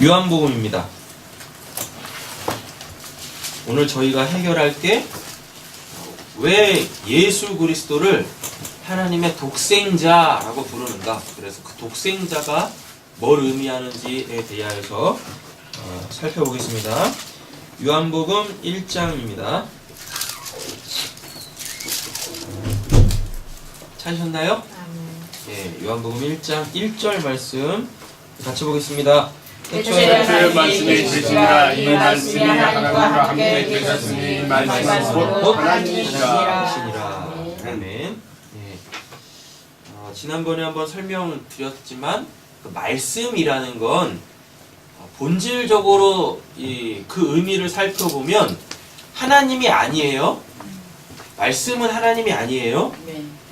요한복음입니다. 오늘 저희가 해결할 게 왜 예수 그리스도를 하나님의 독생자라고 부르는가. 그래서 그 독생자가 뭘 의미하는지에 대하여서 살펴보겠습니다. 요한복음 1장입니다. 찾으셨나요? 네, 요한복음 1장 1절 말씀 같이 보겠습니다. 태초에 말씀이 계시니라. 이 말씀이 하나님과 함께 계셨으니 이 말씀은 곧 하나님이시라. 아멘. 네. 지난번에 한번 설명을 드렸지만 그 말씀이라는 건 본질적으로 그 의미를 살펴보면 하나님이 아니에요. 말씀은 하나님이 아니에요.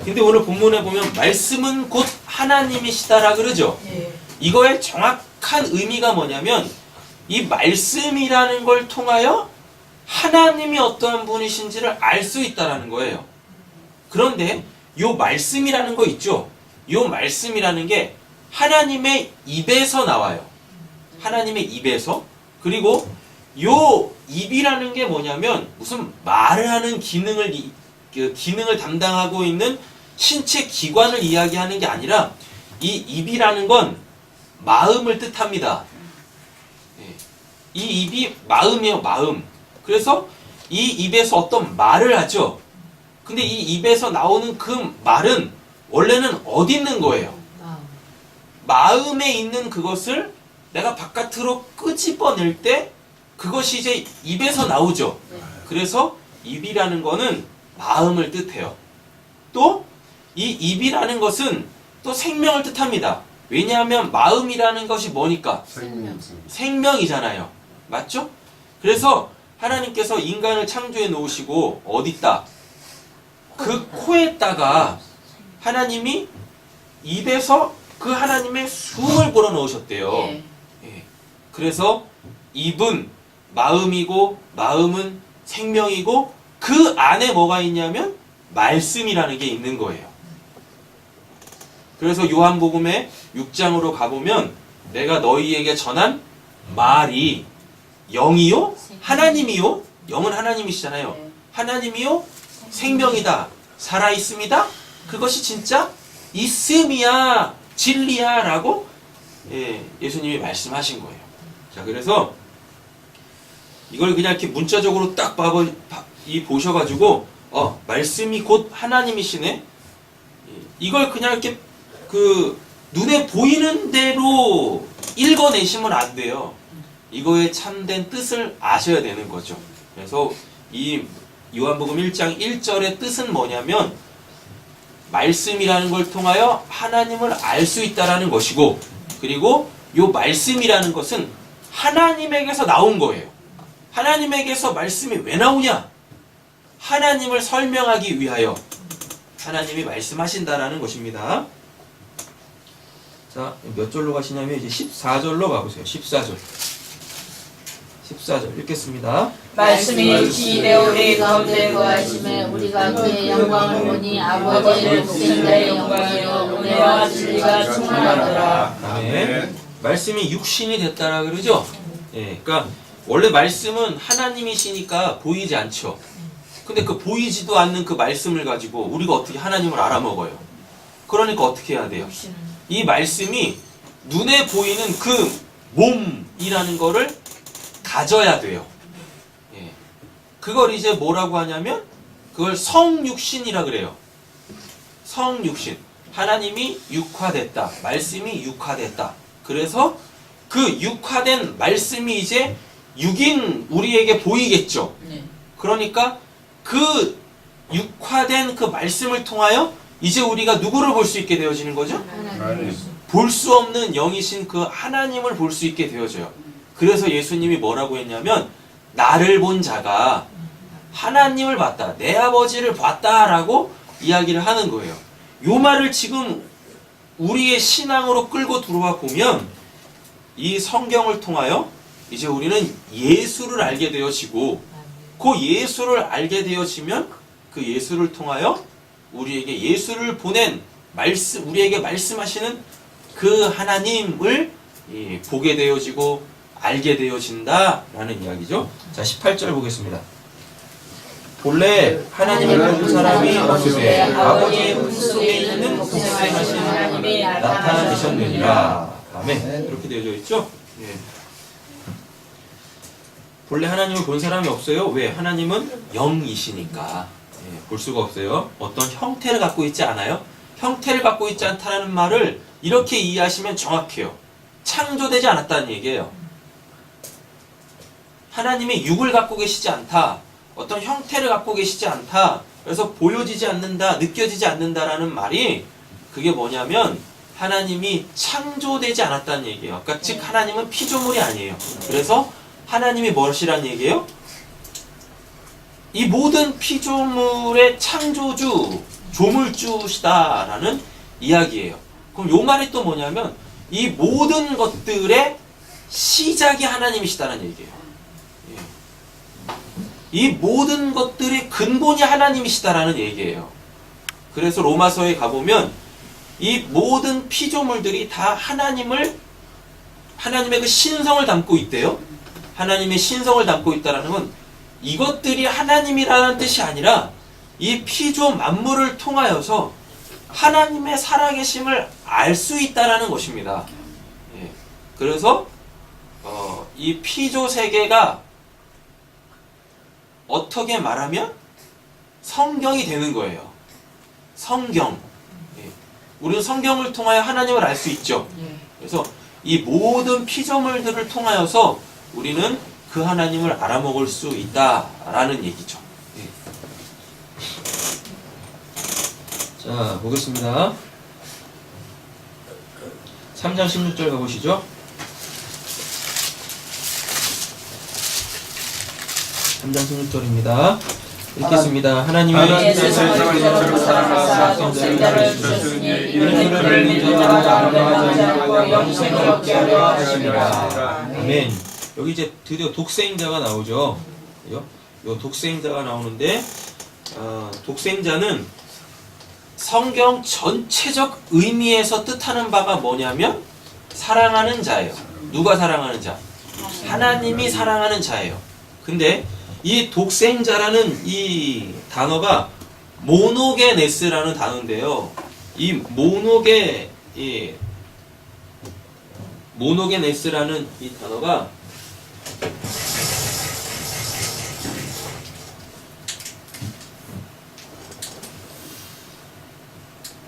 근데 오늘 본문에 보면 말씀은 곧 하나님이시다라 그러죠. 이거의 정확한 의미가 뭐냐면 이 말씀이라는 걸 통하여 하나님이 어떠한 분이신지를 알 수 있다라는 거예요. 그런데 요 말씀이라는 거 있죠. 요 말씀이라는 게 하나님의 입에서 나와요. 하나님의 입에서. 그리고 요 입이라는 게 뭐냐면 무슨 말을 하는 기능을 담당하고 있는 신체 기관을 이야기하는 게 아니라 이 입이라는 건 마음을 뜻합니다. 이 입이 마음이에요, 마음. 그래서 이 입에서 어떤 말을 하죠. 근데 이 입에서 나오는 그 말은 원래는 어디 있는 거예요? 마음에 있는 그것을 내가 바깥으로 끄집어낼 때 그것이 이제 입에서 나오죠. 그래서 입이라는 거는 마음을 뜻해요. 또 이 입이라는 것은 또 생명을 뜻합니다. 왜냐하면 마음이라는 것이 뭐니까? 생명이잖아요. 맞죠? 그래서 하나님께서 인간을 창조해 놓으시고 어디다? 그 코에다가 하나님이 입에서 그 하나님의 숨을 불어 넣으셨대요. 예. 그래서 입은 마음이고 마음은 생명이고 그 안에 뭐가 있냐면 말씀이라는 게 있는 거예요. 그래서 요한복음의 6장으로 가보면 내가 너희에게 전한 말이 영이요? 하나님이요? 영은 하나님이시잖아요. 하나님이요? 생명이다. 살아있습니다. 그것이 진짜 있음이야. 진리야. 라고 예수님이 말씀하신 거예요. 자, 그래서 이걸 그냥 이렇게 문자적으로 딱 보셔가지고 말씀이 곧 하나님이시네. 이걸 그냥 이렇게 눈에 보이는 대로 읽어내시면 안 돼요. 이거의 참된 뜻을 아셔야 되는 거죠. 그래서 이 요한복음 1장 1절의 뜻은 뭐냐면 말씀이라는 걸 통하여 하나님을 알 수 있다라는 것이고, 그리고 요 말씀이라는 것은 하나님에게서 나온 거예요. 하나님에게서 말씀이 왜 나오냐? 하나님을 설명하기 위하여 하나님이 말씀하신다라는 것입니다. 자, 몇 절로 가시냐면 이제 14절로 가보세요. 14절 읽겠습니다. 말씀이 기대어 우리 가운데 거하심에 우리가 그의 영광을 보니 아버지의 독생자의 영광이요 은혜와 진리가 충만하더라. 아멘. 말씀이 육신이 됐다라 그러죠. 그러니까 원래 말씀은 하나님이시니까 보이지 않죠. 근데 그 보이지도 않는 그 말씀을 가지고 우리가 어떻게 하나님을 알아먹어요? 그러니까 어떻게 해야 돼요? 이 말씀이 눈에 보이는 그 몸이라는 거를 가져야 돼요. 그걸 이제 뭐라고 하냐면 그걸 성육신이라 그래요. 성육신. 하나님이 육화됐다. 말씀이 육화됐다. 그래서 그 육화된 말씀이 이제 육인 우리에게 보이겠죠. 그러니까 그 육화된 그 말씀을 통하여 이제 우리가 누구를 볼 수 있게 되어지는 거죠? 볼 수 없는 영이신 그 하나님을 볼 수 있게 되어져요. 그래서 예수님이 뭐라고 했냐면 나를 본 자가 하나님을 봤다. 내 아버지를 봤다라고 이야기를 하는 거예요. 요 말을 지금 우리의 신앙으로 끌고 들어와 보면 이 성경을 통하여 이제 우리는 예수를 알게 되어지고 그 예수를 알게 되어지면 그 예수를 통하여 우리에게 예수를 보낸 우리에게 말씀하시는 그 하나님을 보게 되어지고 알게 되어진다라는 이야기죠. 자, 18절 보겠습니다. 본래 하나님을 본 사람이 없으되 아버지의 품속에 있는 독생하신 하나님이 나타내셨느니라. 아멘. 이렇게 되어져 있죠. 예. 본래 하나님을 본 사람이 없어요. 왜? 하나님은 영이시니까. 예, 볼 수가 없어요. 어떤 형태를 갖고 있지 않아요. 형태를 갖고 있지 않다는 말을 이렇게 이해하시면 정확해요. 창조되지 않았다는 얘기예요. 하나님이 육을 갖고 계시지 않다. 어떤 형태를 갖고 계시지 않다. 그래서 보여지지 않는다, 느껴지지 않는다라는 말이 그게 뭐냐면 하나님이 창조되지 않았다는 얘기예요. 그러니까 즉 하나님은 피조물이 아니에요. 그래서 하나님이 무엇이란 얘기예요? 이 모든 피조물의 창조주, 조물주시다라는 이야기예요. 그럼 요 말이 또 뭐냐면 이 모든 것들의 시작이 하나님이시다는 얘기예요. 예. 이 모든 것들의 근본이 하나님이시다라는 얘기예요. 그래서 로마서에 가보면 이 모든 피조물들이 다 하나님의 그 신성을 담고 있대요. 하나님의 신성을 담고 있다라는 건 이것들이 하나님이라는 뜻이 아니라 이 피조 만물을 통하여서 하나님의 살아계심을 알 수 있다라는 것입니다. 예. 그래서 이 피조 세계가 어떻게 말하면 성경이 되는 거예요. 성경. 예. 우리는 성경을 통하여 하나님을 알 수 있죠. 그래서 이 모든 피조물들을 통하여서 우리는 그 하나님을 알아먹을 수 있다라는 얘기죠. 예. 자, 보겠습니다. 3장 16절 가보시죠. 3장 16절입니다. 읽겠습니다. 하나님의 세상을 사랑하사 독생자를 주셨으니 이는 그를 믿는 자마다 멸망하지 않고 영생을 얻게 하려 하심이라. 아멘. 여기 이제 드디어 독생자가 나오죠. 요 독생자가 나오는데 독생자는 성경 전체적 의미에서 뜻하는 바가 뭐냐면 사랑하는 자예요. 누가 사랑하는 자? 하나님이 사랑하는 자예요. 근데 이 독생자라는 이 단어가 모노게네스라는 단어인데요. 이 모노게네스라는 이 단어가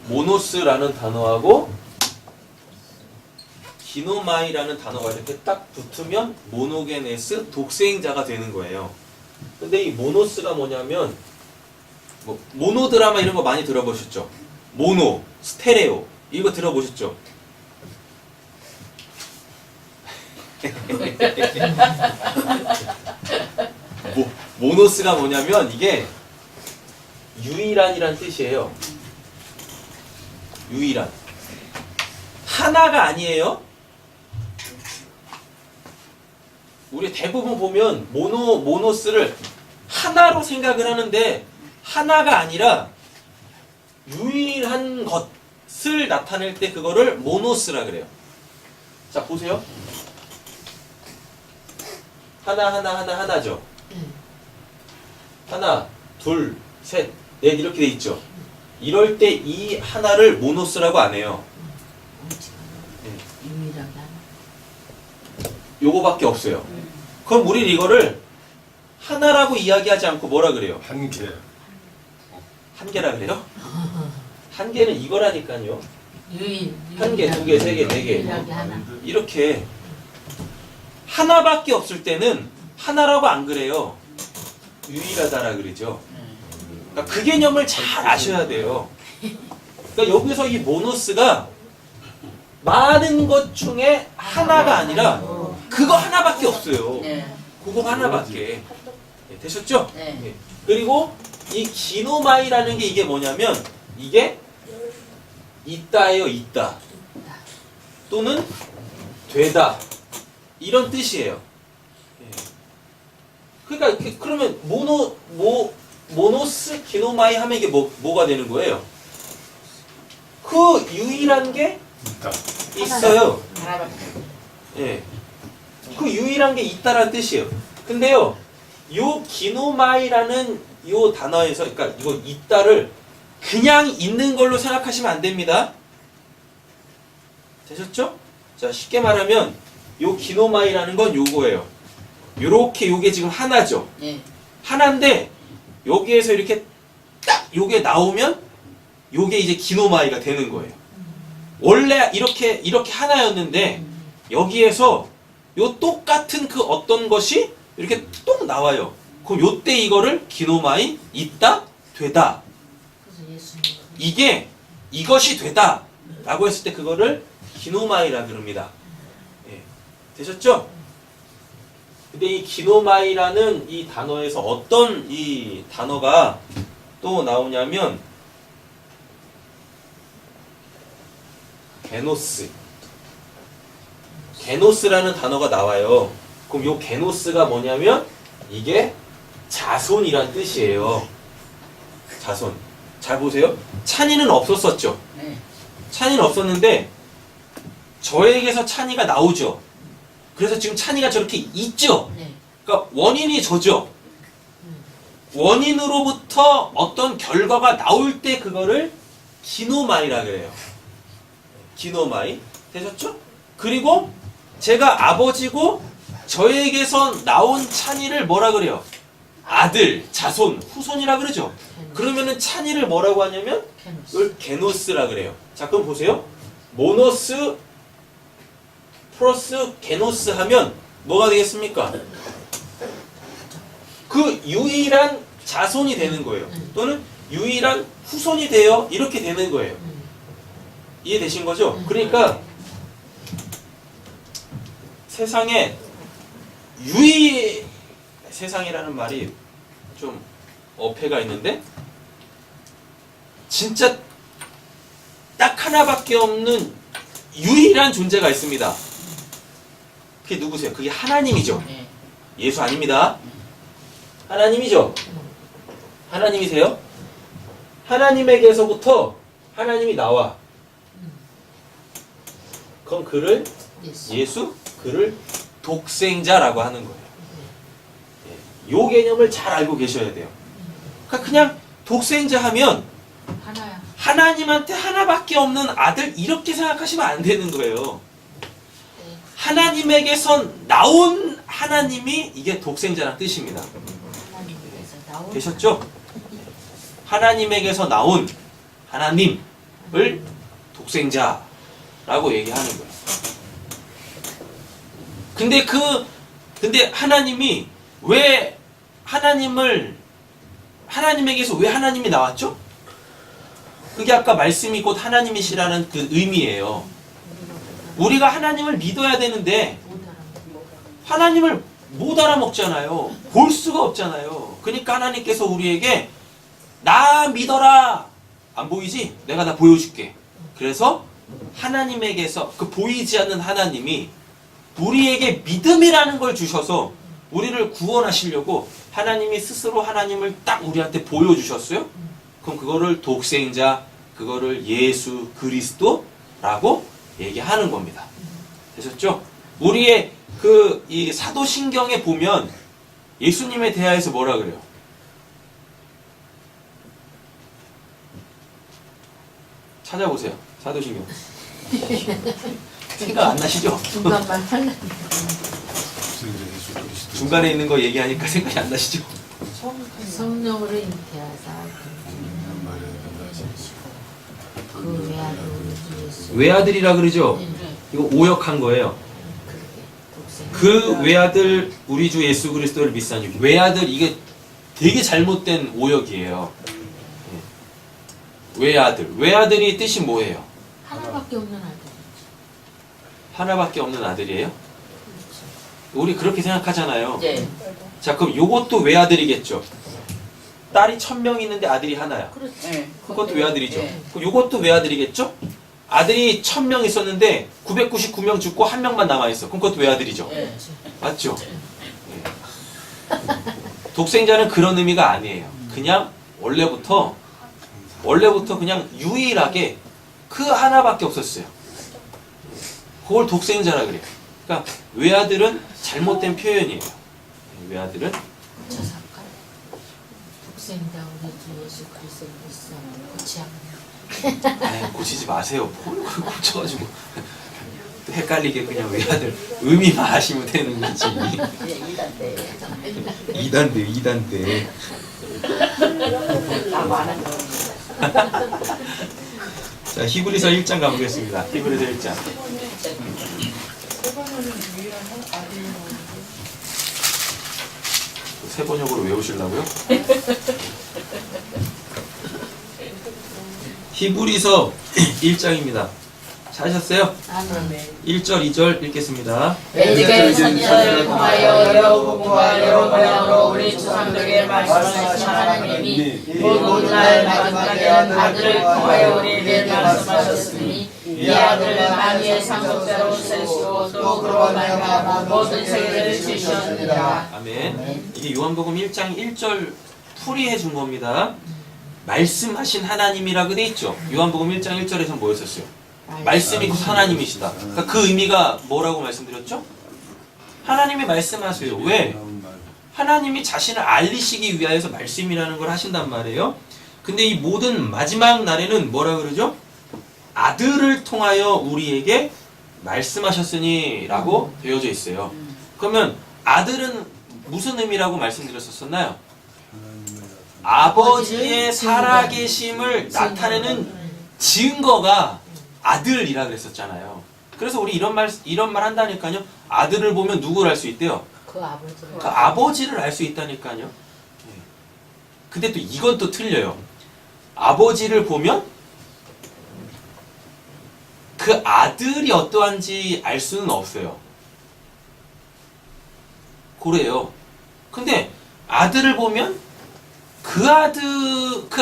모노스라는 단어하고 기노마이라는 단어가 이렇게 딱 붙으면 모노게네스 독생자가 되는 거예요. 근데 이 모노스가 뭐냐면 모노 드라마 이런 거 많이 들어보셨죠? 모노, 스테레오 이거 들어보셨죠? 모노스가 뭐냐면 이게 유일한이란 뜻이에요. 유일한. 하나가 아니에요. 우리 대부분 보면 모노스를 하나로 생각을 하는데 하나가 아니라 유일한 것을 나타낼 때 그거를 모노스라 그래요. 자, 보세요. 하나죠. 하나, 둘, 셋, 넷 이렇게 돼 있죠. 이럴 때 이 하나를 모노스라고 안 해요. 요거밖에 없어요. 그럼 우린 이거를 하나라고 이야기하지 않고 뭐라 그래요? 한 개. 한 개라 그래요? 한 개는 이거라니까요. 유일. 한 개, 두 개, 세 개, 네 개. 이렇게 하나밖에 없을 때는 하나라고 안 그래요. 유일하다라 그러죠. 그러니까 그 개념을 잘 아셔야 돼요. 그러니까 여기서 이 모노스가 많은 것 중에 하나가 아니라 그거 하나밖에 없어요. 그거 하나밖에. 네, 되셨죠? 네. 그리고 이 기노마이라는 게 이게 뭐냐면 이게 있다예요. 있다. 또는 되다. 이런 뜻이에요. 그러니까 그러면 모노스 기노마이 하면 이게 뭐가 되는 거예요? 그 유일한 게 있다. 있어요. 하나밖에. 예. 그 유일한 게 있다라는 뜻이에요. 근데요, 요 기노마이라는 요 단어에서, 그러니까 이거 있다를 그냥 있는 걸로 생각하시면 안 됩니다. 되셨죠? 자, 쉽게 말하면 요 기노마이라는 건 요거예요. 요렇게 요게 지금 하나죠. 예. 하나인데 여기에서 이렇게 딱 요게 나오면 요게 이제 기노마이가 되는 거예요. 원래 이렇게 하나였는데 여기에서 요 똑같은 그 어떤 것이 이렇게 똑 나와요. 그럼 요때 이거를 기노마이 있다 되다 그래서 예수님. 이게 이것이 되다 라고 했을 때 그거를 기노마이라 그럽니다. 예. 되셨죠? 근데 이 기노마이라는 이 단어에서 어떤 이 단어가 또 나오냐면 게노스. 게노스라는 단어가 나와요. 그럼 요 게노스가 뭐냐면 이게 자손이란 뜻이에요. 자손. 잘 보세요. 찬이는 없었었죠. 네. 찬이는 없었는데 저에게서 찬이가 나오죠. 그래서 지금 찬이가 저렇게 있죠. 네. 그러니까 원인이 저죠. 원인으로부터 어떤 결과가 나올 때 그거를 기노마이라 그래요. 기노마이. 되셨죠? 그리고 제가 아버지고 저에게서 나온 찬이를 뭐라 그래요? 아들, 자손, 후손이라 그러죠. 그러면은 찬이를 뭐라고 하냐면 케노스. 이걸 게노스라 그래요. 자, 그럼 보세요. 모노스 플러스 게노스 하면 뭐가 되겠습니까? 그 유일한 자손이 되는 거예요. 또는 유일한 후손이 되어 이렇게 되는 거예요. 이해되신 거죠? 그러니까 세상에 세상이라는 말이 좀 어폐가 있는데 진짜 딱 하나밖에 없는 유일한 존재가 있습니다. 그게 누구세요? 그게 하나님이죠. 네. 예수 아닙니다. 하나님이죠. 하나님이세요. 하나님에게서부터 하나님이 나와. 그럼 그를 예수, 그를 독생자라고 하는 거예요. 요 개념을 잘 알고 계셔야 돼요. 그러니까 그냥 독생자 하면 하나야. 하나님한테 하나밖에 없는 아들 이렇게 생각하시면 안 되는 거예요. 하나님에게서 나온 하나님이 이게 독생자라는 뜻입니다. 하나님께서 나온. 되셨죠? 하나님에게서 나온 하나님을 독생자라고 얘기하는 거예요. 근데 하나님이 왜 하나님에게서 왜 하나님이 나왔죠? 그게 아까 말씀이 곧 하나님이시라는 그 의미예요. 우리가 하나님을 믿어야 되는데 하나님을 못 알아먹잖아요. 볼 수가 없잖아요. 그러니까 하나님께서 우리에게 나 믿어라. 안 보이지? 내가 다 보여줄게. 그래서 하나님에게서 그 보이지 않는 하나님이 우리에게 믿음이라는 걸 주셔서 우리를 구원하시려고 하나님이 스스로 하나님을 딱 우리한테 보여주셨어요. 그럼 그거를 독생자, 그거를 예수 그리스도라고 얘기하는 겁니다. 되셨죠? 우리의 이 사도신경에 보면 예수님에 대하여서 뭐라 그래요? 찾아보세요. 사도신경. 생각 안 나시죠? 중간만 하나. 중간에 있는 거 얘기하니까 생각이 안 나시죠? 성령으로 잉태하사 그 외아들 우리 예수. 외아들이라 그러죠? 이거 오역한 거예요. 그 외아들 우리 주 예수 그리스도를 믿사니. 외아들 이게 되게 잘못된 오역이에요. 외아들. 외아들이 뜻이 뭐예요? 하나밖에 없는 아들. 하나밖에 없는 아들이에요? 우리 그렇게 생각하잖아요. 네. 자, 그럼 요것도 외아들이겠죠. 딸이 1000명 있는데 아들이 하나야. 그렇지. 네. 그것도 외아들이죠. 네. 그럼 요것도 외아들이겠죠? 아들이 1000명 있었는데 999명 죽고 1명만 남아있어. 그럼 그것도 외아들이죠. 네. 맞죠? 예. 독생자는 그런 의미가 아니에요. 그냥 원래부터 그냥 유일하게 그 하나밖에 없었어요. 그걸 독생자라 그래요. 그러니까 외아들은 잘못된 표현이에요. 외아들은. 저 잠깐 독생자 우리 주 예수 그리스도 믿사 고치하면 아유, 고치지 마세요. 뭘 그걸 고쳐가지고 또 헷갈리게 그냥 외아들 의미만 아시면 되는 거지. 2단대. 자, 히브리서 1장 가보겠습니다. 히브리서 1장. 세 번역으로 외우시려고요? 히브리서 1장입니다. 찾으셨어요? 아멘. 1절, 2절 읽겠습니다. 에스겔 선지자를 통하여 여러 부부와 여러 모양으로 우리 조상들에게 말씀하신 하나님이 모든 날 마지막에는 아들을 통하여 우리에게 말씀하셨으니 이 아들은 만유의 상속자로 세시고 또 그로 말미암아 모든 세계를 지으셨느니라. 아멘. 이게 요한복음 1장 1절 풀이해 준 겁니다. 말씀하신 하나님이라고 돼 있죠. 요한복음 1장 1절에서 뭐였었어요? 말씀이 곧 하나님이시다. 그러니까 그 의미가 뭐라고 말씀드렸죠? 하나님이 말씀하세요. 왜? 하나님이 자신을 알리시기 위하여서 말씀이라는 걸 하신단 말이에요. 근데 이 모든 마지막 날에는 뭐라 그러죠? 아들을 통하여 우리에게 말씀하셨으니 라고 되어져 있어요. 그러면 아들은 무슨 의미라고 말씀드렸었나요? 아버지의 살아계심을 나타내는 증거가 아들이라 그랬었잖아요. 그래서 우리 이런 말 한다니까요. 아들을 보면 누구를 알 수 있대요? 그 아버지를. 그 아버지를 알 수 있다니까요. 근데 또 이건 또 틀려요. 아버지를 보면 그 아들이 어떠한지 알 수는 없어요. 그래요. 근데 아들을 보면 그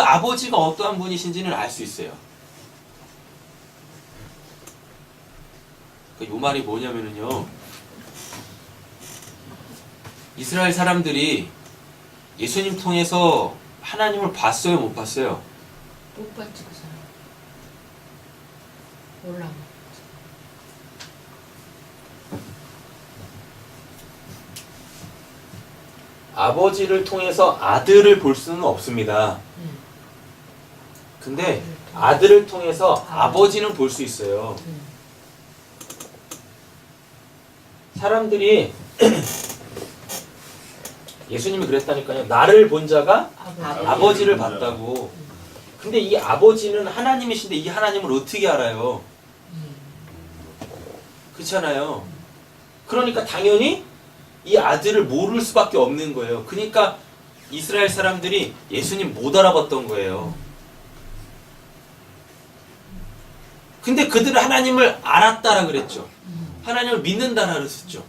아버지가 어떠한 분이신지는 알 수 있어요. 이 말이 뭐냐면요. 이스라엘 사람들이 예수님 통해서 하나님을 봤어요, 못 봤어요? 못 봤지 그 사람. 몰라. 아버지를 통해서 아들을 볼 수는 없습니다. 근데 아들을 통해서 아버지는 볼 수 있어요. 사람들이 예수님이 그랬다니까요. 나를 본 자가 아버지를 봤다고. 근데 이 아버지는 하나님이신데 이 하나님을 어떻게 알아요? 그렇잖아요. 그러니까 당연히 이 아들을 모를 수밖에 없는 거예요. 그러니까 이스라엘 사람들이 예수님 못 알아봤던 거예요. 근데 그들은 하나님을 알았다라 그랬죠. 하나님을 믿는다라 그랬었죠.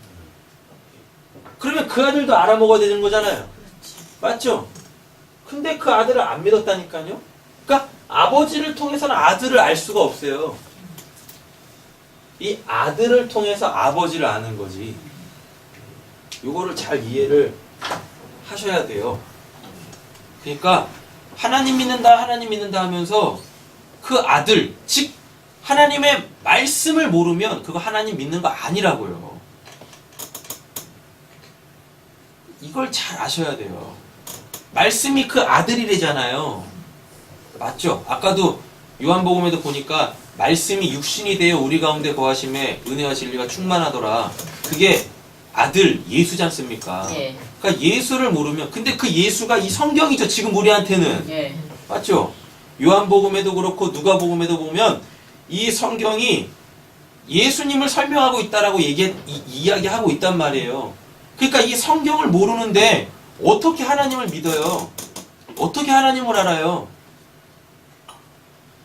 그러면 그 아들도 알아먹어야 되는 거잖아요. 맞죠? 근데 그 아들을 안 믿었다니까요. 그러니까 아버지를 통해서는 아들을 알 수가 없어요. 이 아들을 통해서 아버지를 아는 거지. 요거를 잘 이해를 하셔야 돼요. 그러니까 하나님 믿는다 하면서 그 아들, 즉 하나님의 말씀을 모르면 그거 하나님 믿는 거 아니라고요. 이걸 잘 아셔야 돼요. 말씀이 그 아들이래잖아요. 맞죠? 아까도 요한복음에도 보니까 말씀이 육신이 되어 우리 가운데 거하심에 은혜와 진리가 충만하더라. 그게 아들 예수지 않습니까? 예. 그러니까 예수를 모르면, 근데 그 예수가 이 성경이죠. 지금 우리한테는. 예. 맞죠? 요한복음에도 그렇고 누가복음에도 보면 이 성경이 예수님을 설명하고 있다라고 이야기하고 있단 말이에요. 그러니까 이 성경을 모르는데 어떻게 하나님을 믿어요? 어떻게 하나님을 알아요?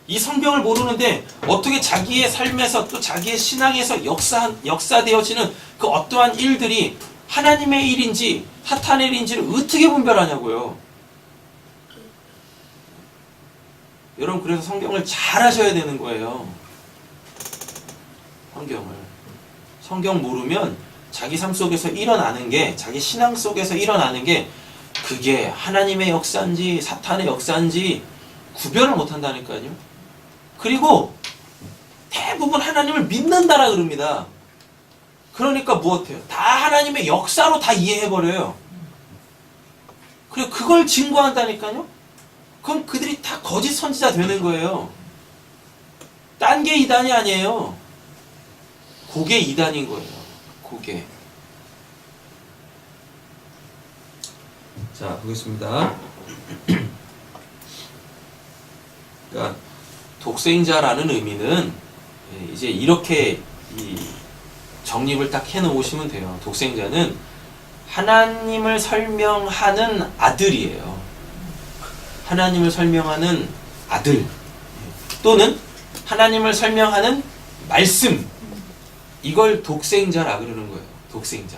이 성경을 모르는데 어떻게 자기의 삶에서 또 자기의 신앙에서 역사되어지는 그 어떠한 일들이 하나님의 일인지 사탄의 일인지를 어떻게 분별하냐고요. 여러분, 그래서 성경을 잘 하셔야 되는 거예요. 성경 모르면 자기 삶 속에서 일어나는 게, 자기 신앙 속에서 일어나는 게 그게 하나님의 역사인지 사탄의 역사인지 구별을 못한다니까요. 그리고 대부분 하나님을 믿는다라 그럽니다. 그러니까 무엇해요? 다 하나님의 역사로 다 이해해버려요. 그래 그걸 증거한다니까요? 그럼 그들이 다 거짓 선지자 되는 거예요. 딴 게 이단이 아니에요. 그게 이단인 거예요. 그게. 자, 보겠습니다. 그러니까 독생자라는 의미는 이제 이렇게 이 정립을 딱 해놓으시면 돼요. 독생자는 하나님을 설명하는 아들이에요. 하나님을 설명하는 아들 또는 하나님을 설명하는 말씀, 이걸 독생자라 그러는 거예요. 독생자.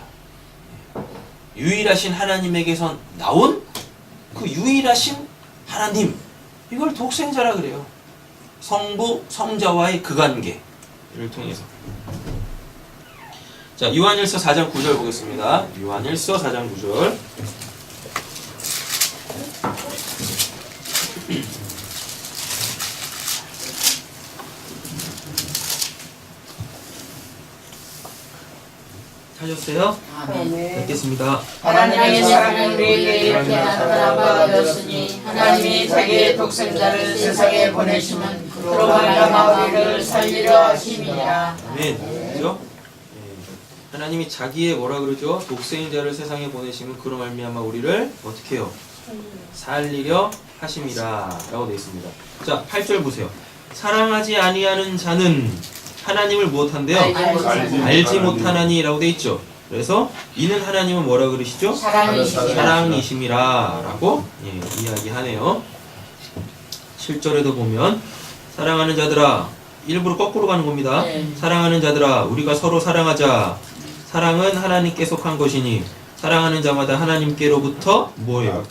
유일하신 하나님에게서 나온 그 유일하신 하나님, 이걸 독생자라 그래요. 성부, 성자와의 그 관계를 통해서. 자, 요한일서 4장 9절 보겠습니다. 요한일서 4장 9절. 하셨어요? 아멘. 읽겠습니다. 하나님의 사랑은 우리에게 이렇게 나타난 바가 되었으니 하나님이 자기의 독생자를 세상에 보내시면 그로 말미암아 우리를 살리려 하심이니라. 아멘. 그죠? 하나님이 자기의 뭐라 그러죠? 독생자를 세상에 보내시면 그로 말미암아 우리를 어떻게 해요? 살리려 하심이라 라고 되어 있습니다. 자, 8절 보세요. 사랑하지 아니하는 자는 하나님을 무엇한대요? 알지 못하나니 라고 되어 있죠. 그래서 이는 하나님은 뭐라 그러시죠? 사랑이심이라 라고 이야기하네요. 7절에도 보면 사랑하는 자들아, 일부러 거꾸로 가는 겁니다. 사랑하는 자들아 우리가 서로 사랑하자. 사랑은 하나님께 속한 것이니 사랑하는 자마다 하나님께로부터 뭐예요?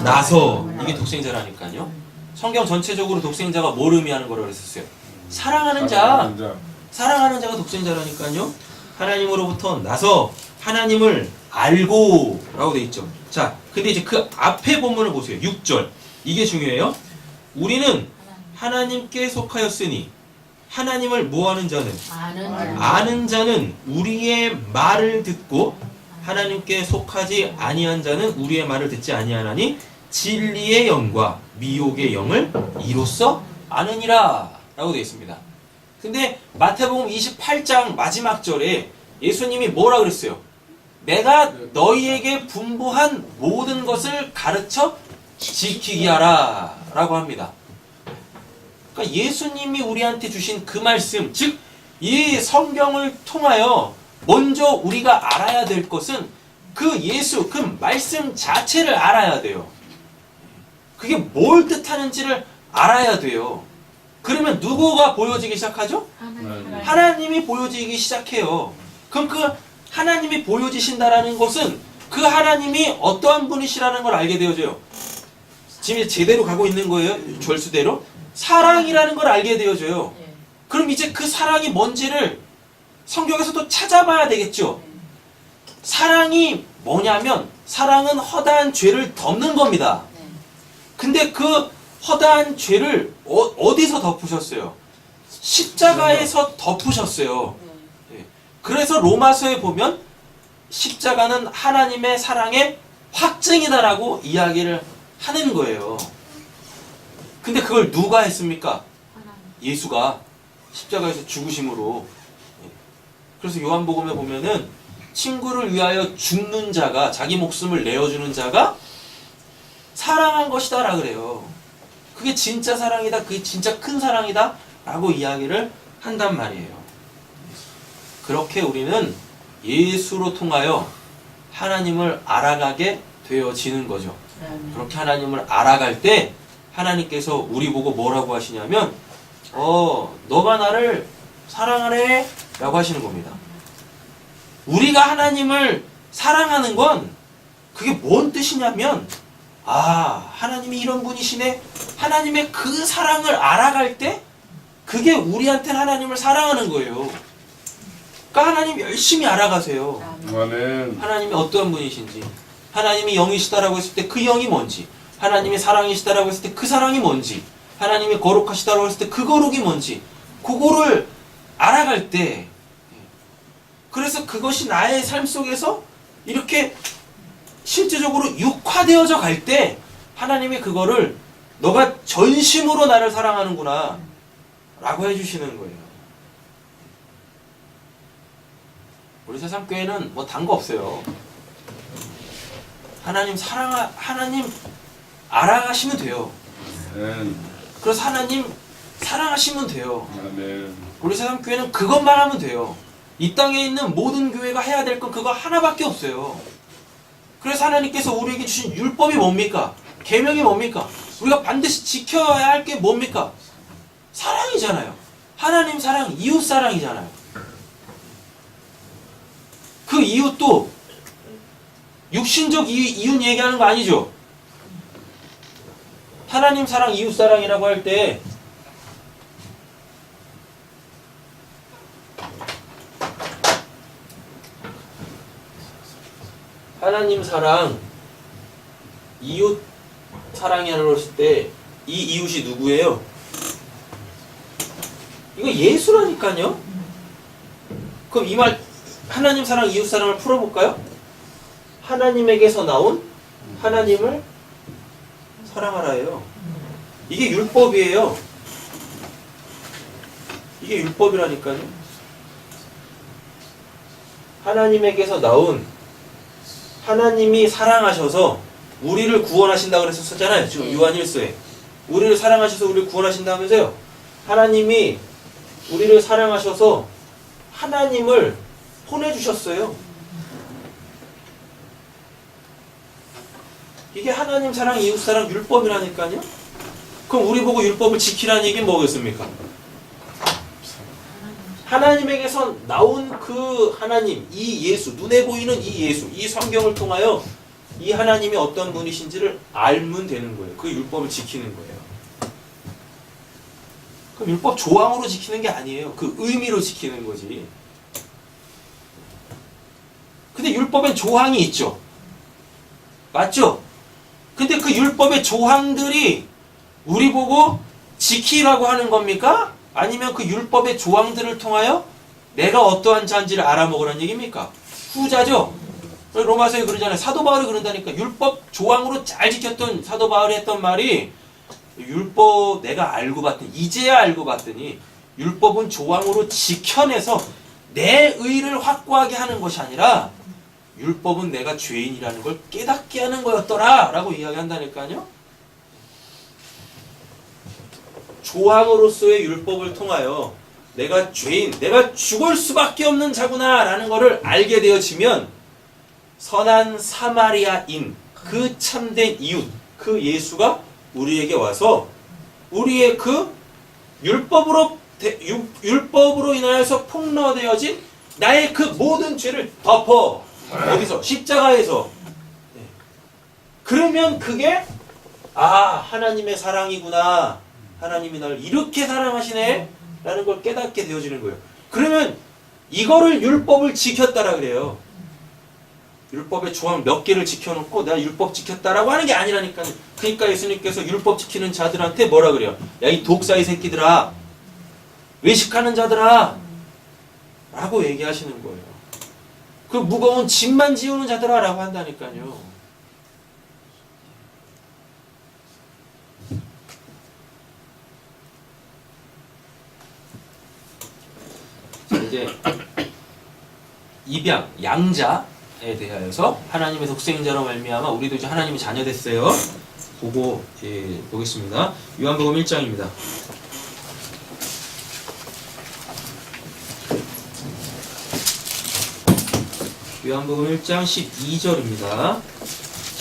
나서. 이게 독생자라니까요. 성경 전체적으로 독생자가 뭘 의미하는 거라고 했었어요? 사랑하는 자. 사랑하는 자가 독생자라니까요. 하나님으로부터 나서 하나님을 알고 라고 돼 있죠. 자, 근데 이제 그 앞에 본문을 보세요. 6절. 이게 중요해요. 우리는 하나님께 속하였으니 하나님을 뭐하는 자는? 아는 자는 우리의 말을 듣고 하나님께 속하지 아니한 자는 우리의 말을 듣지 아니하나니 진리의 영과 미혹의 영을 이로써 아느니라 라고 되어 있습니다. 근데 마태복음 28장 마지막 절에 예수님이 뭐라 그랬어요? 내가 너희에게 분부한 모든 것을 가르쳐 지키게 하라 라고 합니다. 그러니까 예수님이 우리한테 주신 그 말씀, 즉 이 성경을 통하여 먼저 우리가 알아야 될 것은 그 예수, 그 말씀 자체를 알아야 돼요. 그게 뭘 뜻하는지를 알아야 돼요. 그러면 누구가 보여지기 시작하죠? 하나님이 보여지기 시작해요. 그럼 그 하나님이 보여지신다라는 것은 그 하나님이 어떠한 분이시라는 걸 알게 되어져요. 지금 제대로 가고 있는 거예요. 절수대로. 사랑이라는 걸 알게 되어져요. 그럼 이제 그 사랑이 뭔지를 성경에서도 찾아봐야 되겠죠. 사랑이 뭐냐면 사랑은 허다한 죄를 덮는 겁니다. 근데 그 허다한 죄를 어디서 덮으셨어요? 십자가에서 덮으셨어요. 그래서 로마서에 보면 십자가는 하나님의 사랑의 확증이다라고 이야기를 하는 거예요. 근데 그걸 누가 했습니까? 예수가 십자가에서 죽으심으로. 그래서 요한복음에 보면은 친구를 위하여 죽는 자가, 자기 목숨을 내어주는 자가 사랑한 것이다 라 그래요. 그게 진짜 사랑이다, 그게 진짜 큰 사랑이다 라고 이야기를 한단 말이에요. 그렇게 우리는 예수로 통하여 하나님을 알아가게 되어지는 거죠. 그렇게 하나님을 알아갈 때 하나님께서 우리 보고 뭐라고 하시냐면 너가 나를 사랑하네 라고 하시는 겁니다. 우리가 하나님을 사랑하는 건 그게 뭔 뜻이냐면 하나님이 이런 분이시네. 하나님의 그 사랑을 알아갈 때 그게 우리한테는 하나님을 사랑하는 거예요. 그러니까 하나님 열심히 알아가세요. 하나님이 어떠한 분이신지, 하나님이 영이시다라고 했을 때 그 영이 뭔지, 하나님이 사랑이시다라고 했을 때 그 사랑이 뭔지, 하나님이 거룩하시다라고 했을 때 그 거룩이 뭔지, 그거를 알아갈 때 그래서 그것이 나의 삶 속에서 이렇게 실제적으로 육화되어져 갈 때 하나님이 그거를 너가 전심으로 나를 사랑하는구나 라고 해주시는 거예요. 우리 세상교회는 뭐 단 거 없어요. 하나님 하나님 알아가시면 돼요. 그래서 하나님 사랑하시면 돼요. 우리 세상교회는 그것만 하면 돼요. 이 땅에 있는 모든 교회가 해야 될 건 그거 하나밖에 없어요. 그래서 하나님께서 우리에게 주신 율법이 뭡니까? 계명이 뭡니까? 우리가 반드시 지켜야 할 게 뭡니까? 사랑이잖아요. 하나님 사랑, 이웃 사랑이잖아요. 그 이웃도 육신적 이웃 얘기하는 거 아니죠? 하나님 사랑, 이웃 사랑이라고 할 때 하나님 사랑, 이웃 사랑이라고 했을 때 이 이웃이 누구예요? 이거 예수라니까요? 그럼 이 말 하나님 사랑, 이웃 사랑을 풀어볼까요? 하나님에게서 나온 하나님을 사랑하라예요. 이게 율법이에요. 이게 율법이라니까요. 하나님에게서 나온 하나님이 사랑하셔서 우리를 구원하신다고 그랬었잖아요. 지금 요한 1서에 우리를 사랑하셔서 우리를 구원하신다면서요. 하나님이 우리를 사랑하셔서 하나님을 보내주셨어요. 이게 하나님 사랑, 이웃 사랑, 율법이라니까요. 그럼 우리 보고 율법을 지키라는 얘기는 뭐겠습니까? 하나님에게서 나온 그 하나님, 이 예수, 눈에 보이는 이 예수, 이 성경을 통하여 이 하나님이 어떤 분이신지를 알면 되는 거예요. 그 율법을 지키는 거예요. 그럼 율법 조항으로 지키는 게 아니에요. 그 의미로 지키는 거지. 근데 율법엔 조항이 있죠. 맞죠? 근데 그 율법의 조항들이 우리 보고 지키라고 하는 겁니까? 아니면 그 율법의 조항들을 통하여 내가 어떠한 자인지를 알아먹으라는 얘기입니까? 후자죠? 로마서에 그러잖아요. 사도 바울이 그런다니까. 율법 조항으로 잘 지켰던 사도 바울이 했던 말이 율법 내가 알고 봤더니 이제야 알고 봤더니 율법은 조항으로 지켜내서 내 의를 확고하게 하는 것이 아니라 율법은 내가 죄인이라는 걸 깨닫게 하는 거였더라 라고 이야기한다니까요. 조항으로서의 율법을 통하여 내가 죄인, 내가 죽을 수밖에 없는 자구나 라는 것을 알게 되어지면 선한 사마리아인, 그 참된 이웃, 그 예수가 우리에게 와서 우리의 그 율법으로 인하여서 폭로되어진 나의 그 모든 죄를 덮어. 어디서? 십자가에서. 네. 그러면 그게 하나님의 사랑이구나. 하나님이 나를 이렇게 사랑하시네 라는 걸 깨닫게 되어지는 거예요. 그러면 이거를 율법을 지켰다라 그래요. 율법의 조항 몇 개를 지켜놓고 내가 율법 지켰다라고 하는 게 아니라니까요. 그러니까 예수님께서 율법 지키는 자들한테 뭐라 그래요? 야, 이 독사의 새끼들아, 외식하는 자들아 라고 얘기하시는 거예요. 그 무거운 짐만 지우는 자들아 라고 한다니까요. 자, 이제 입양, 양자에 대하여서 하나님의 독생자로 말미암아 우리도 이제 하나님의 자녀 됐어요. 보고 보겠습니다. 요한복음 1장입니다. 요한복음 1장 12절입니다.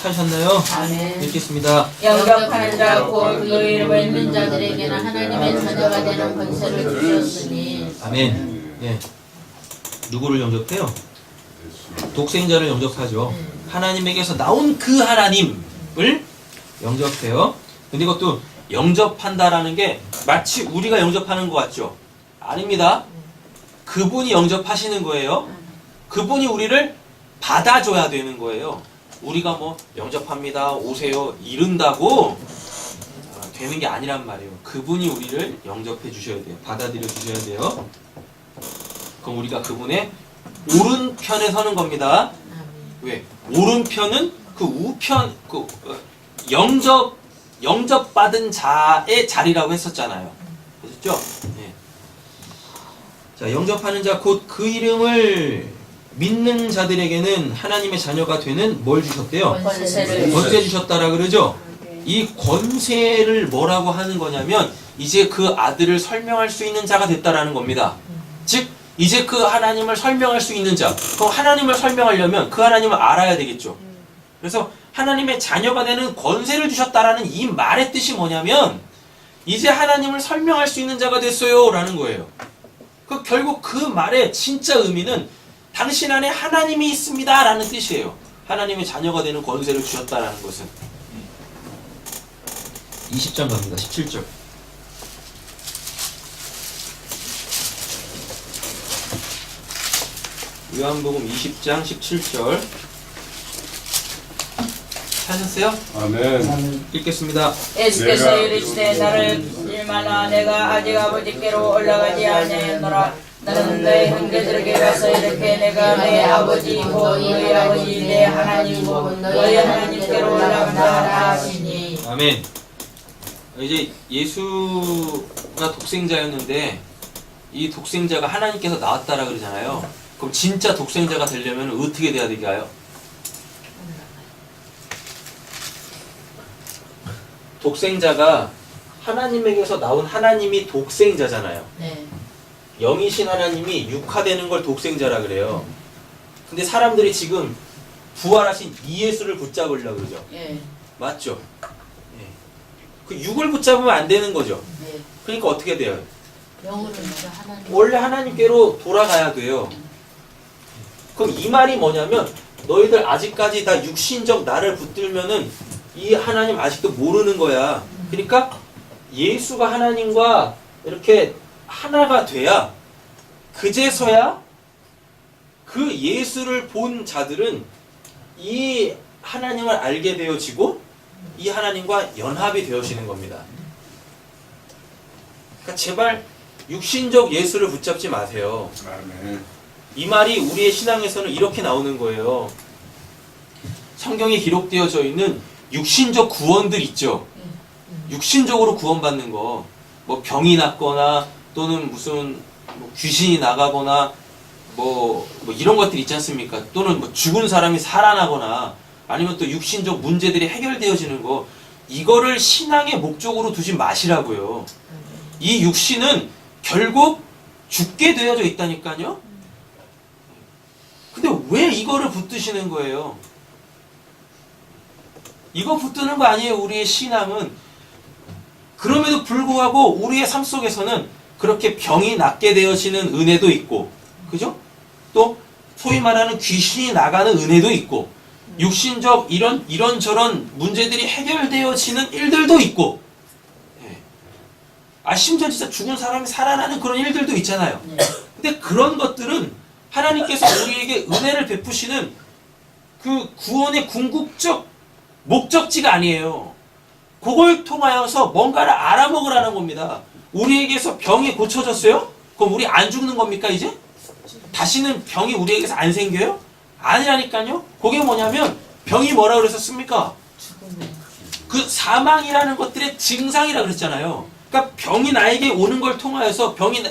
찾으셨나요? 아멘. 읽겠습니다. 영접하는 자 곧 그 이름을 믿는 자들에게는 하나님의 자녀가 되는 권세를 주셨으니. 아멘. 예. 누구를 영접해요? 독생자를 영접하죠. 하나님에게서 나온 그 하나님을 영접해요. 근데 이것도 영접한다라는 게 마치 우리가 영접하는 것 같죠? 아닙니다. 그분이 영접하시는 거예요. 그분이 우리를 받아줘야 되는 거예요. 우리가 뭐 영접합니다, 오세요 이른다고 되는 게 아니란 말이에요. 그분이 우리를 영접해 주셔야 돼요. 받아들여 주셔야 돼요. 그럼 우리가 그분의 오른편에 서는 겁니다. 왜? 오른편은 그 우편, 영접받은 자의 자리라고 했었잖아요. 그렇죠? 네. 자, 영접하는 자, 곧 그 이름을 믿는 자들에게는 하나님의 자녀가 되는 뭘 주셨대요? 권세 주셨다라 그러죠? 이 권세를 뭐라고 하는 거냐면 이제 그 아들을 설명할 수 있는 자가 됐다라는 겁니다. 즉 이제 그 하나님을 설명할 수 있는 자. 그럼 하나님을 설명하려면 그 하나님을 알아야 되겠죠. 그래서 하나님의 자녀가 되는 권세를 주셨다라는 이 말의 뜻이 뭐냐면 이제 하나님을 설명할 수 있는 자가 됐어요 라는 거예요. 결국 그 말의 진짜 의미는 당신 안에 하나님이 있습니다 라는 뜻이에요. 하나님의 자녀가 되는 권세를 주셨다라는 것은. 20장 갑니다. 17절. 요한복음 20장 17절. 찾으세요? 아멘. 읽겠습니다. 예수께서 이르시되 나를 일만아 내가 아직 아버지께로 올라가지 아니하였노라. 나는 너의 형제들에게 가서 이렇게 내가 내 아버지이고 너희 아버지 내 하나님이고 너희 하나님께로 올라간다 하시니. 아멘. 이제 예수가 독생자였는데 이 독생자가 하나님께서 나왔다라 그러잖아요. 그럼 진짜 독생자가 되려면 어떻게 돼야 될까요? 독생자가 하나님에게서 나온 하나님이 독생자잖아요. 네. 영이신 하나님이 육화되는 걸 독생자라 그래요. 근데 사람들이 지금 부활하신 이 예수를 붙잡으려고 그러죠. 예. 맞죠? 예. 그 육을 붙잡으면 안 되는 거죠. 네. 그러니까 어떻게 돼요? 영으로 이제 하나님. 원래 하나님께로 돌아가야 돼요. 그럼 이 말이 뭐냐면 너희들 아직까지 다 육신적 나를 붙들면은 이 하나님 아직도 모르는 거야. 그러니까 예수가 하나님과 이렇게 하나가 돼야 그제서야 그 예수를 본 자들은 이 하나님을 알게 되어지고 이 하나님과 연합이 되어지는 겁니다. 그러니까 제발 육신적 예수를 붙잡지 마세요. 아멘. 이 말이 우리의 신앙에서는 이렇게 나오는 거예요. 성경에 기록되어져 있는 육신적 구원들 있죠. 육신적으로 구원받는 거, 뭐 병이 낫거나 또는 무슨 뭐 귀신이 나가거나 뭐 이런 것들 있지 않습니까? 또는 뭐 죽은 사람이 살아나거나 아니면 또 육신적 문제들이 해결되어지는 거, 이거를 신앙의 목적으로 두지 마시라고요. 이 육신은 결국 죽게 되어져 있다니까요. 근데 왜 이거를 붙드시는 거예요? 이거 붙드는 거 아니에요. 우리의 신앙은. 그럼에도 불구하고 우리의 삶 속에서는 그렇게 병이 낫게 되어지는 은혜도 있고, 그죠? 또 소위 말하는 귀신이 나가는 은혜도 있고, 육신적 이런저런 문제들이 해결되어지는 일들도 있고, 심지어 진짜 죽은 사람이 살아나는 그런 일들도 있잖아요. 근데 그런 것들은 하나님께서 우리에게 은혜를 베푸시는 그 구원의 궁극적 목적지가 아니에요. 그걸 통하여서 뭔가를 알아먹으라는 겁니다. 우리에게서 병이 고쳐졌어요? 그럼 우리 안 죽는 겁니까 이제? 다시는 병이 우리에게서 안 생겨요? 아니라니까요. 그게 뭐냐면 병이 뭐라 그랬었습니까? 그 사망이라는 것들의 증상이라 그랬잖아요. 그러니까 병이 나에게 오는 걸 통하여서 병이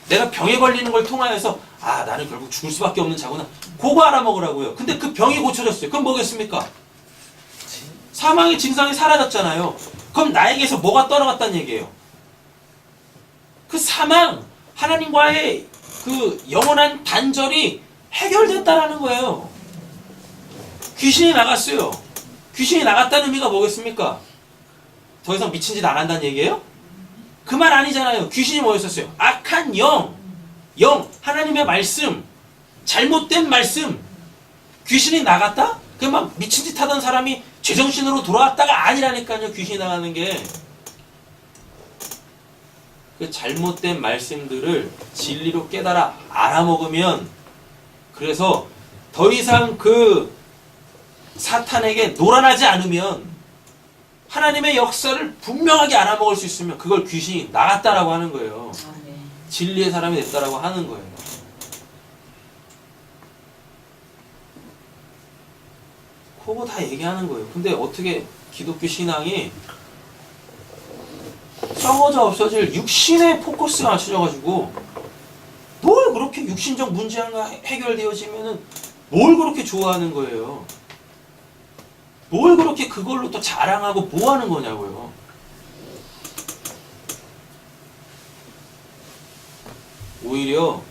내가 병에 걸리는 걸 통하여서 아 나는 결국 죽을 수밖에 없는 자구나. 그거 알아먹으라고요. 근데 그 병이 고쳐졌어요. 그럼 뭐겠습니까? 사망의 증상이 사라졌잖아요. 그럼 나에게서 뭐가 떠나갔다는 얘기예요? 그 사망, 하나님과의 그 영원한 단절이 해결됐다라는 거예요. 귀신이 나갔어요. 귀신이 나갔다는 의미가 뭐겠습니까? 더 이상 미친 짓 안 한다는 얘기예요? 그 말 아니잖아요. 귀신이 뭐였었어요? 악한 영, 하나님의 말씀, 잘못된 말씀. 귀신이 나갔다? 그 막 미친 짓 하던 사람이 제정신으로 돌아왔다가 아니라니까요. 귀신이 나가는 게. 그 잘못된 말씀들을 진리로 깨달아 알아먹으면, 그래서 더 이상 그 사탄에게 놀아나지 않으면, 하나님의 역사를 분명하게 알아먹을 수 있으면 그걸 귀신이 나갔다라고 하는 거예요. 진리의 사람이 됐다라고 하는 거예요. 그거 다 얘기하는 거예요. 근데 어떻게 기독교 신앙이 썩어져 없어질 육신에 포커스가 맞춰져가지고 뭘 그렇게 육신적 문제가 해결되어지면은 뭘 그렇게 좋아하는 거예요. 뭘 그렇게 그걸로 또 자랑하고 뭐 하는 거냐고요. 오히려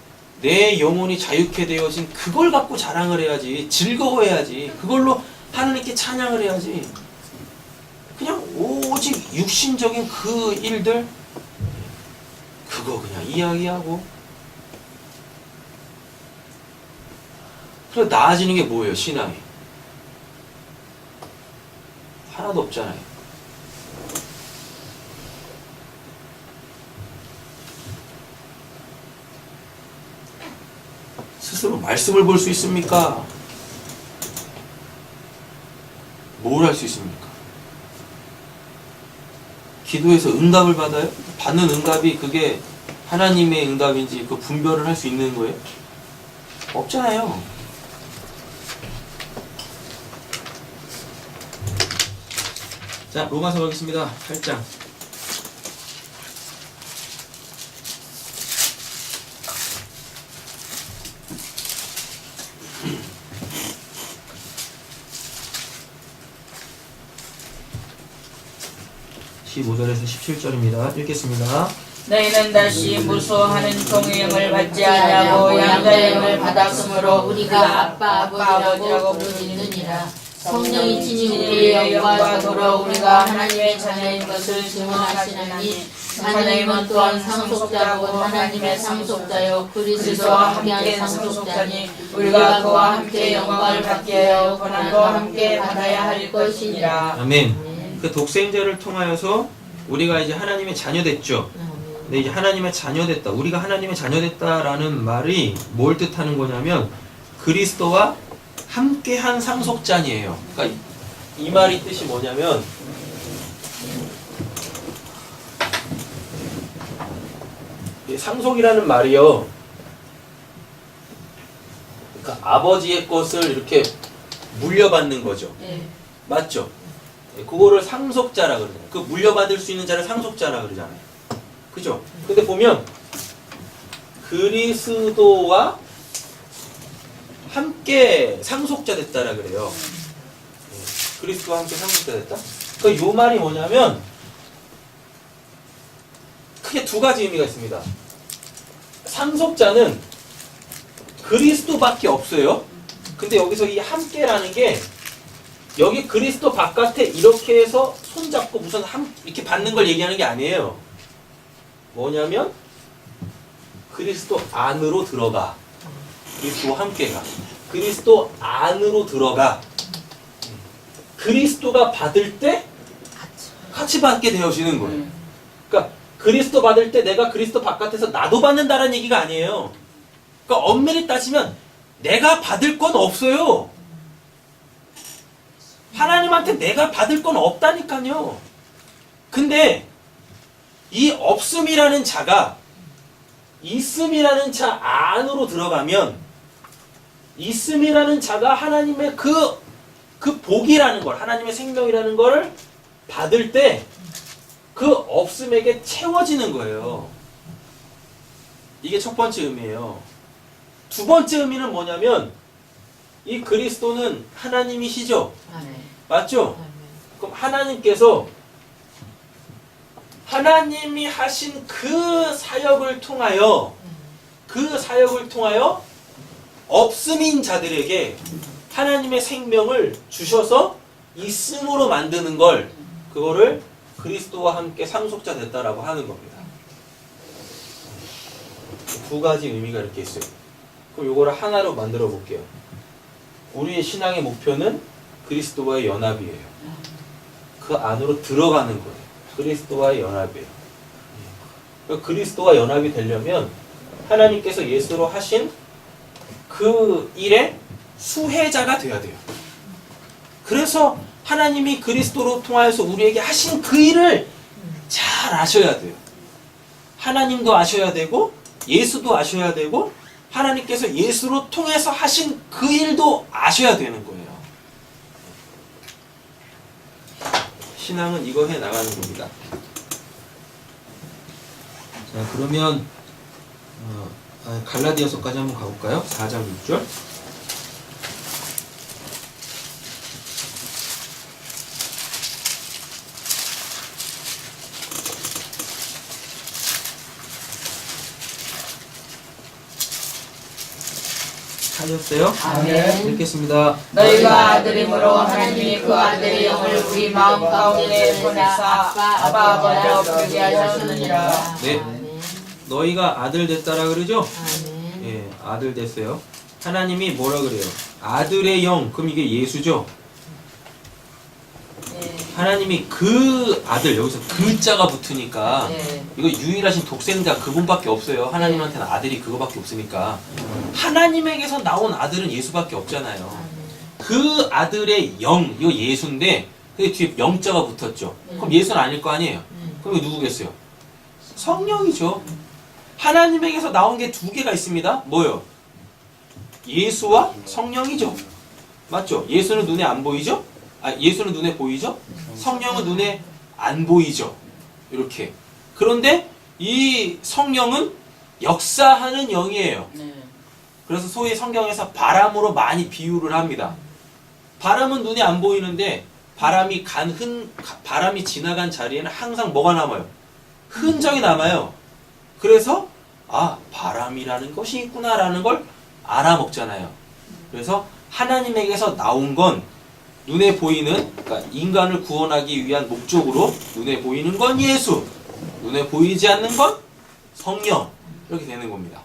내 영혼이 자유케 되어진 그걸 갖고 자랑을 해야지, 즐거워해야지, 그걸로 하나님께 찬양을 해야지. 그냥 오직 육신적인 그 일들 그거 그냥 이야기하고 그래 나아지는 게 뭐예요? 신앙이 하나도 없잖아요. 스스로 말씀을 볼 수 있습니까? 뭘 할 수 있습니까? 기도해서 응답을 받아요? 받는 응답이 그게 하나님의 응답인지 그 분별을 할 수 있는 거예요? 없잖아요. 자, 로마서 가겠습니다. 8장. (15절에서) (17절입니다) 읽겠습니다. 너희는 다시 무수하는 종의 영을 받지 아니하고 양자의 영을 받았으므로 우리가 아빠 아버지라고 부르느니라. 성령이 친히 우리의 영과 더불어 우리가 하나님의 자녀인 것을 증언하시나니 하나님은 또한 상속자고 하나님의 상속자요 그리스도와 함께한 상속자니 우리가 그와 함께 영광을 받게 하여 고난도 함께 받아야 할 것이니라. 아멘. 그 독생자를 통하여서 우리가 이제 하나님의 자녀 됐죠. 근데 이제 하나님의 자녀 됐다. 우리가 하나님의 자녀 됐다라는 말이 뭘 뜻하는 거냐면 그리스도와 함께한 상속자니에요. 그러니까 이 말이 뜻이 뭐냐면 상속이라는 말이요. 그러니까 아버지의 것을 이렇게 물려받는 거죠. 맞죠? 그거를 상속자라 그러잖아요. 그 물려받을 수 있는 자를 상속자라 그러잖아요. 그죠? 근데 보면 그리스도와 함께 상속자 됐다라 그래요. 그리스도와 함께 상속자 됐다? 그러니까 요 말이 뭐냐면 크게 두 가지 의미가 있습니다. 상속자는 그리스도밖에 없어요. 근데 여기서 이 함께라는 게 여기 그리스도 바깥에 이렇게 해서 손잡고 무슨 이렇게 받는 걸 얘기하는 게 아니에요. 뭐냐면 그리스도 안으로 들어가. 그리스도와 함께가. 그리스도 안으로 들어가. 그리스도가 받을 때 같이 받게 되어지는 거예요. 그러니까 그리스도 받을 때 내가 그리스도 바깥에서 나도 받는다는 얘기가 아니에요. 그러니까 엄밀히 따지면 내가 받을 건 없어요. 하나님한테 내가 받을 건 없다니까요. 근데 이 없음이라는 자가 있음이라는 자 안으로 들어가면 있음이라는 자가 하나님의 그 복이라는 걸, 하나님의 생명이라는 걸 받을 때 그 없음에게 채워지는 거예요. 이게 첫 번째 의미예요. 두 번째 의미는 뭐냐면 이 그리스도는 하나님이시죠? 맞죠? 그럼 하나님께서 하나님이 하신 그 사역을 통하여 없음인 자들에게 하나님의 생명을 주셔서 있음으로 만드는 걸 그거를 그리스도와 함께 상속자 됐다라고 하는 겁니다. 두 가지 의미가 이렇게 있어요. 그럼 이거를 하나로 만들어 볼게요. 우리의 신앙의 목표는 그리스도와의 연합이에요. 그 안으로 들어가는 거예요. 그리스도와의 연합이에요. 그리스도와 연합이 되려면 하나님께서 예수로 하신 그 일의 수혜자가 되어야 돼요. 그래서 하나님이 그리스도로 통하여서 우리에게 하신 그 일을 잘 아셔야 돼요. 하나님도 아셔야 되고 예수도 아셔야 되고 하나님께서 예수로 통해서 하신 그 일도 아셔야 되는 거예요. 신앙은 이거 해 나가는 겁니다. 자, 그러면 갈라디아서까지 한번 가볼까요? 4장 6절. 하셨어요? 아멘. 읽겠습니다. 너희가 아들이므로 하나님이 그 아들의 영을 우리 마음 가운데 보내사 아빠 아버지로 부르게 하셨느니라. 네. 너희가 아들 됐다라 그러죠? 아멘. 예, 아들 됐어요. 하나님이 뭐라 그래요? 아들의 영. 그럼 이게 예수죠? 네. 하나님이 그 아들, 여기서 그 자가 붙으니까 네. 이거 유일하신 독생자 그분밖에 없어요. 하나님한테는 아들이 그거밖에 없으니까. 하나님에게서 나온 아들은 예수밖에 없잖아요. 그 아들의 영, 이거 예수인데 그 뒤에 영자가 붙었죠. 그럼 예수는 아닐 거 아니에요. 그럼 이거 누구겠어요? 성령이죠. 하나님에게서 나온 게 두 개가 있습니다. 뭐요? 예수와 성령이죠. 맞죠? 예수는 눈에 안 보이죠? 예수는 눈에 보이죠? 성령은 눈에 안 보이죠. 이렇게. 그런데 이 성령은 역사하는 영이에요. 네. 그래서 소위 성경에서 바람으로 많이 비유를 합니다. 바람은 눈에 안 보이는데 바람이 지나간 자리에는 항상 뭐가 남아요? 흔적이 남아요. 그래서 바람이라는 것이 있구나라는 걸 알아먹잖아요. 그래서 하나님에게서 나온 건 눈에 보이는, 그러니까 인간을 구원하기 위한 목적으로 눈에 보이는 건 예수, 눈에 보이지 않는 건 성령, 이렇게 되는 겁니다.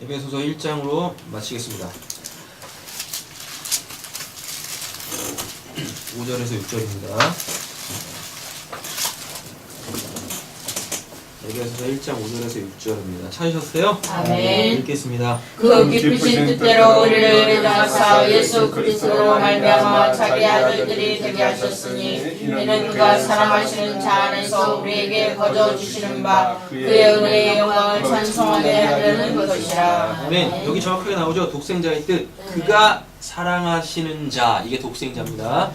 에베소서 1장으로 마치겠습니다. 5절에서 6절입니다. 에베소서 1장 5절에서 6절입니다. 찾으셨어요? 아멘. 읽겠습니다. 그 깊으신 뜻대로 우리를 이루사 예수 그리스도로 말미암아 자기 아들들이 되게 하셨으니 이는 그가 사랑하시는 자 안에서 우리에게 거저 주시는 바 그의 은혜의 영광을 찬송하게 하려는 것이라. 아멘. 여기 정확하게 나오죠. 독생자의 뜻. 그가 사랑하시는 자. 이게 독생자입니다.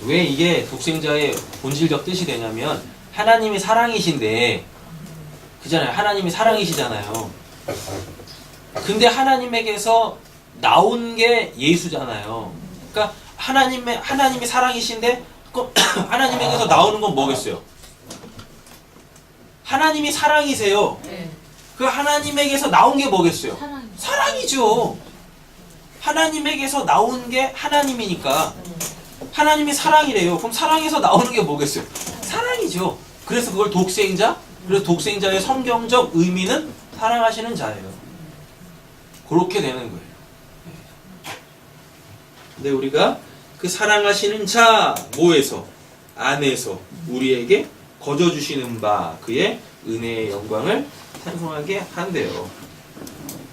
왜 이게 독생자의 본질적 뜻이 되냐면 하나님이 사랑이신데, 그잖아요. 하나님이 사랑이시잖아요. 근데 하나님에게서 나온 게 예수잖아요. 그러니까 하나님이 사랑이신데 하나님에게서 나오는 건 뭐겠어요? 하나님이 사랑이세요. 그 하나님에게서 나온 게 뭐겠어요? 사랑이죠. 하나님에게서 나온 게 하나님이니까 하나님이 사랑이래요. 그럼 사랑에서 나오는 게 뭐겠어요? 사랑이죠. 그래서 그걸 독생자, 그래서 독생자의 성경적 의미는 사랑하시는 자예요. 그렇게 되는 거예요. 근데 우리가 그 사랑하시는 자 뭐에서? 안에서 우리에게 거저 주시는 바 그의 은혜의 영광을 찬송하게 한대요.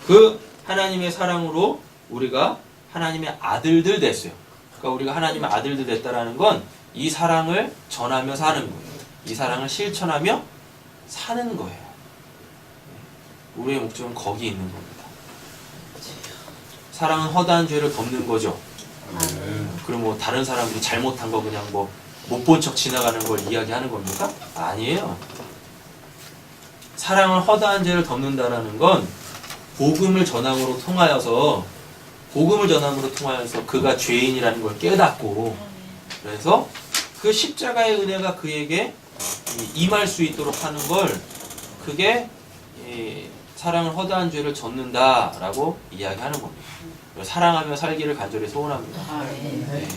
그 하나님의 사랑으로 우리가 하나님의 아들들 됐어요. 그러니까 우리가 하나님의 아들들 됐다라는 건 이 사랑을 전하며 사는 거예요. 이 사랑을 실천하며 사는 거예요. 우리의 목적은 거기 있는 겁니다. 사랑은 허다한 죄를 덮는 거죠. 그럼 뭐 다른 사람들이 잘못한 거 그냥 뭐 못 본 척 지나가는 걸 이야기하는 겁니까? 아니에요. 사랑은 허다한 죄를 덮는다라는 건 복음을 전함으로 통하여서 그가 죄인이라는 걸 깨닫고, 그래서 그 십자가의 은혜가 그에게 임할 수 있도록 하는 걸, 그게 사랑은 허다한 죄를 젓는다라고 이야기하는 겁니다. 사랑하며 살기를 간절히 소원합니다. 네.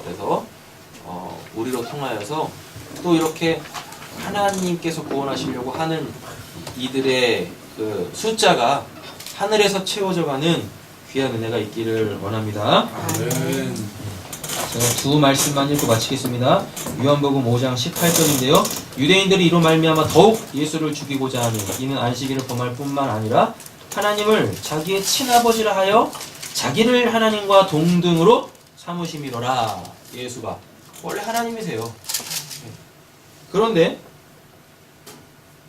그래서 우리로 통하여서 또 이렇게 하나님께서 구원하시려고 하는 이들의 그 숫자가 하늘에서 채워져가는 귀한 은혜가 있기를 원합니다. 제가 두 말씀만 읽고 마치겠습니다. 요한복음 5장 18절인데요. 유대인들이 이로 말미암아 더욱 예수를 죽이고자 하니 이는 안식일을 범할 뿐만 아니라 하나님을 자기의 친아버지라 하여 자기를 하나님과 동등으로 삼으심이로라. 예수가 원래 하나님이세요. 그런데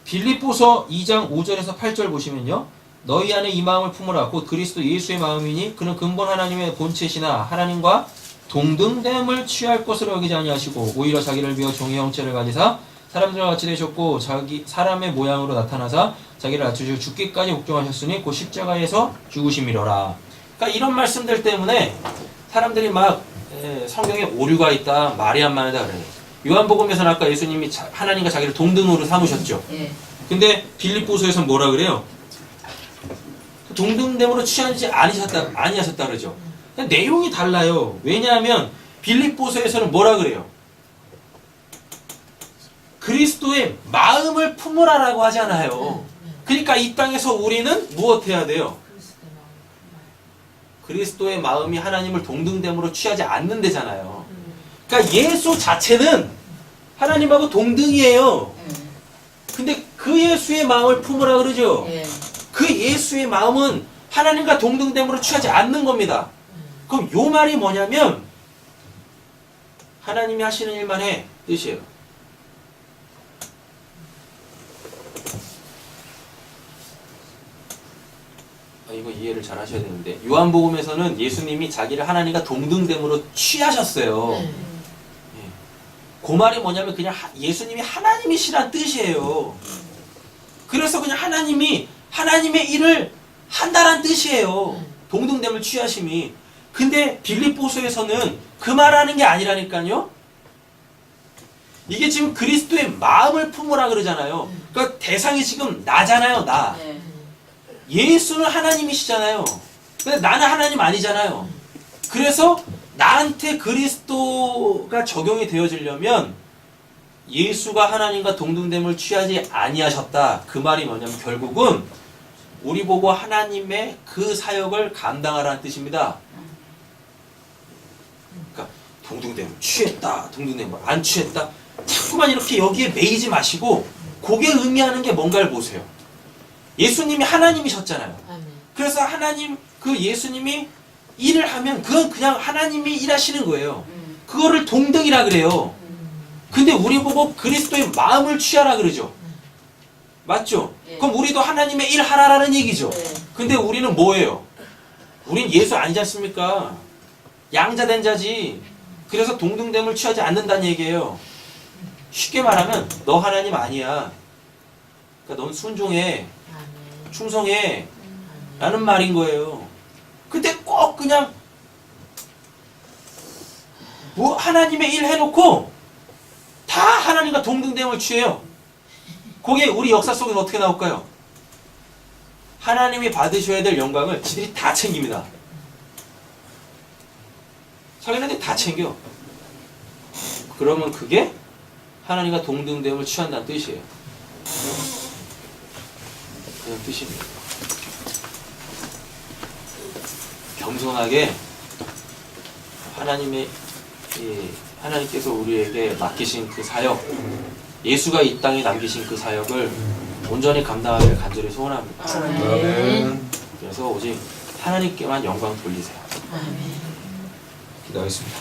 빌립보서 2장 5절에서 8절 보시면요, 너희 안에 이 마음을 품으라. 곧 그리스도 예수의 마음이니 그는 근본 하나님의 본체시나 하나님과 동등됨을 취할 것으로 여기지 아니하시고 오히려 자기를 비워 종의 형체를 가지사 사람들과 같이 되셨고 자기 사람의 모양으로 나타나사 자기를 낮추시고 죽기까지 복종하셨으니 곧 십자가에서 죽으심이로라. 그러니까 이런 말씀들 때문에 사람들이 막 성경에 오류가 있다, 말이 안 맞는다 그래요. 요한복음에서는 아까 예수님이 하나님과 자기를 동등으로 삼으셨죠. 예. 근데 빌립보서에서는 뭐라 그래요? 동등됨으로 취하지 아니하셨다 그러죠. 내용이 달라요. 왜냐하면 빌립보서에서는 뭐라 그래요? 그리스도의 마음을 품으라라고 하잖아요. 그러니까 이 땅에서 우리는 무엇해야 돼요? 그리스도의 마음이 하나님을 동등됨으로 취하지 않는 데잖아요. 그러니까 예수 자체는 하나님하고 동등이에요. 근데 그 예수의 마음을 품으라 그러죠. 예. 그 예수의 마음은 하나님과 동등됨으로 취하지 않는 겁니다. 그럼 요 말이 뭐냐면 하나님이 하시는 일만 해 뜻이에요. 이거 이해를 잘 하셔야 되는데 요한복음에서는 예수님이 자기를 하나님과 동등됨으로 취하셨어요. 예. 그 말이 뭐냐면 그냥 예수님이 하나님이시란 뜻이에요. 그래서 그냥 하나님이 하나님의 일을 한다란 뜻이에요. 동등됨을 취하심이. 근데 빌립보서에서는 그 말하는 게 아니라니까요. 이게 지금 그리스도의 마음을 품으라 그러잖아요. 그러니까 대상이 지금 나잖아요. 나. 예. 예수는 하나님이시잖아요. 근데 나는 하나님 아니잖아요. 그래서 나한테 그리스도가 적용이 되어지려면 예수가 하나님과 동등됨을 취하지 아니하셨다. 그 말이 뭐냐면 결국은 우리 보고 하나님의 그 사역을 감당하라는 뜻입니다. 그러니까 동등됨을 취했다. 동등됨을 안 취했다. 자꾸만 이렇게 여기에 매이지 마시고 그게 의미하는 게 뭔가를 보세요. 예수님이 하나님이셨잖아요. 그래서 하나님 그 예수님이 일을 하면 그건 그냥 하나님이 일하시는 거예요. 그거를 동등이라 그래요. 근데 우리 보고 그리스도의 마음을 취하라 그러죠. 맞죠? 예. 그럼 우리도 하나님의 일 하라라는 얘기죠. 예. 근데 우리는 뭐예요? 우린 예수 아니지 않습니까? 양자된 자지. 그래서 동등됨을 취하지 않는다는 얘기예요. 쉽게 말하면 너 하나님 아니야. 그러니까 넌 순종해. 충성해. 라는 말인 거예요. 근데 꼭 그냥 뭐 하나님의 일 해놓고 다 하나님과 동등됨을 취해요. 그게 우리 역사 속에서 어떻게 나올까요? 하나님이 받으셔야 될 영광을 지들이 다 챙깁니다. 자기네들이 다 챙겨. 그러면 그게 하나님과 동등됨을 취한다는 뜻이에요. 그런 뜻입니다. 겸손하게 하나님께서 우리에게 맡기신 그 사역, 예수가 이 땅에 남기신 그 사역을 온전히 감당하기를 간절히 소원합니다. 그래서 오직 하나님께만 영광 돌리세요. 기도하겠습니다.